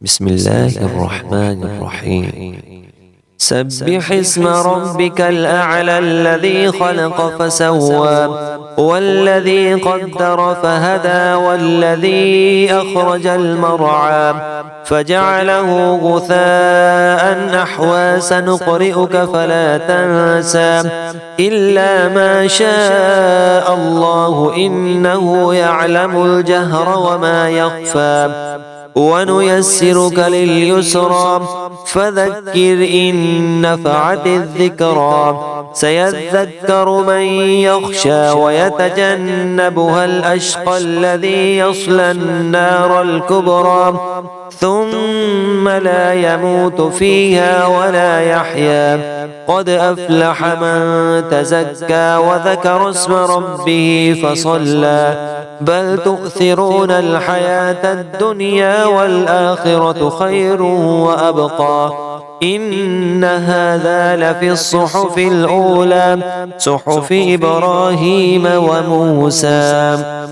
بسم الله الرحمن الرحيم. سبح اسم ربك الأعلى الذي خلق فسوى والذي قدر فهدى والذي أخرج المرعى فجعله غثاء أحوى سنقرئك فلا تنسى إلا ما شاء الله إنه يعلم الجهر وما يخفى ونيسرك لليسرى فذكر إن نفعت الذكرى سيذكر من يخشى ويتجنبها الأشقى الذي يصلى النار الكبرى ثم لا يموت فيها ولا يحيا قد أفلح من تزكى وذكر اسم ربه فصلى بل تؤثرون الحياة الدنيا والآخرة خير وأبقى إن هذا لفي الصحف الأولى صحف إبراهيم وموسى.